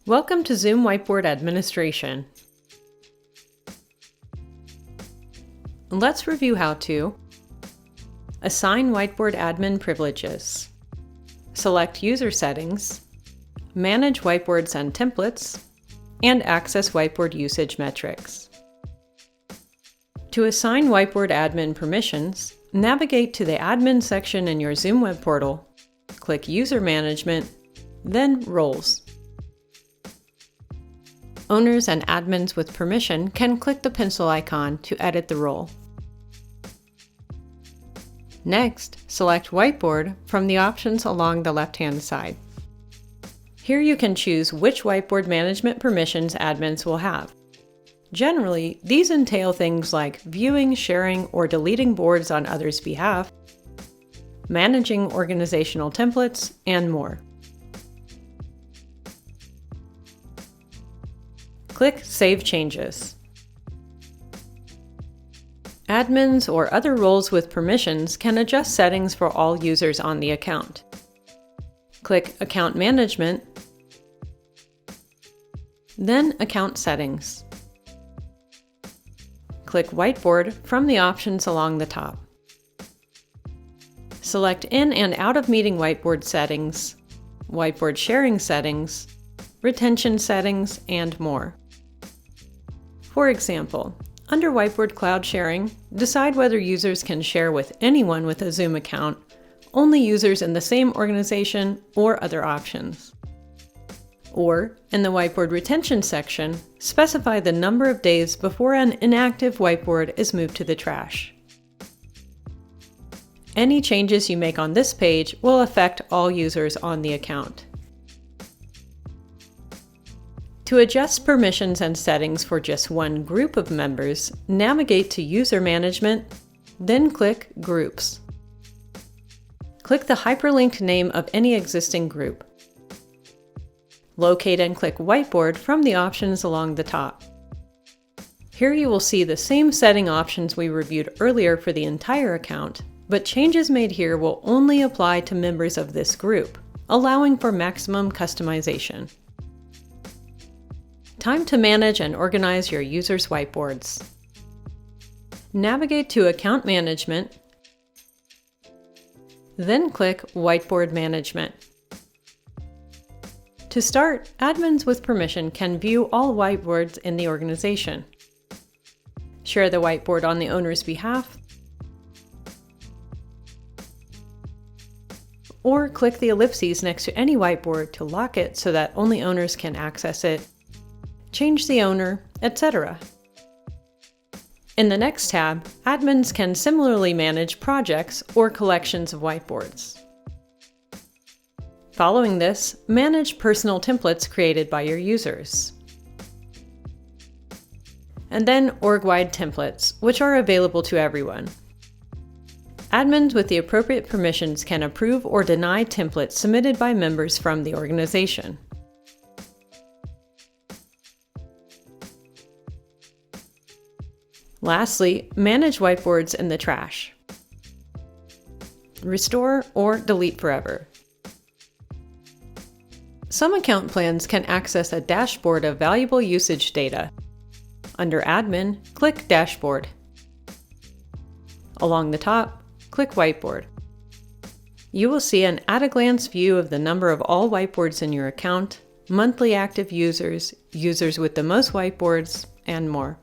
Welcome to Zoom Whiteboard Administration. Let's review how to assign whiteboard admin privileges, select user settings, manage whiteboards and templates, and access whiteboard usage metrics. To assign whiteboard admin permissions, navigate to the Admin section in your Zoom web portal, click User Management, then Roles. Owners and admins with permission can click the pencil icon to edit the role. Next, select Whiteboard from the options along the left-hand side. Here you can choose which whiteboard management permissions admins will have. Generally, these entail things like viewing, sharing, or deleting boards on others' behalf, managing organizational templates, and more. Click Save Changes. Admins or other roles with permissions can adjust settings for all users on the account. Click Account Management, then Account Settings. Click Whiteboard from the options along the top. Select in and out of meeting whiteboard settings, whiteboard sharing settings, retention settings, and more. For example, under Whiteboard Cloud Sharing, decide whether users can share with anyone with a Zoom account, only users in the same organization, or other options. Or, in the Whiteboard Retention section, specify the number of days before an inactive whiteboard is moved to the trash. Any changes you make on this page will affect all users on the account. To adjust permissions and settings for just one group of members, navigate to User Management, then click Groups. Click the hyperlinked name of any existing group. Locate and click Whiteboard from the options along the top. Here you will see the same setting options we reviewed earlier for the entire account, but changes made here will only apply to members of this group, allowing for maximum customization. Time to manage and organize your users' whiteboards. Navigate to Account Management, then click Whiteboard Management. To start, admins with permission can view all whiteboards in the organization, share the whiteboard on the owner's behalf, or click the ellipses next to any whiteboard to lock it so that only owners can access it, change the owner, etc. In the next tab, admins can similarly manage projects or collections of whiteboards. Following this, manage personal templates created by your users. And then org-wide templates, which are available to everyone. Admins with the appropriate permissions can approve or deny templates submitted by members from the organization. Lastly, manage whiteboards in the trash. Restore or delete forever. Some account plans can access a dashboard of valuable usage data. Under Admin, click Dashboard. Along the top, click Whiteboard. You will see an at-a-glance view of the number of all whiteboards in your account, monthly active users, users with the most whiteboards, and more.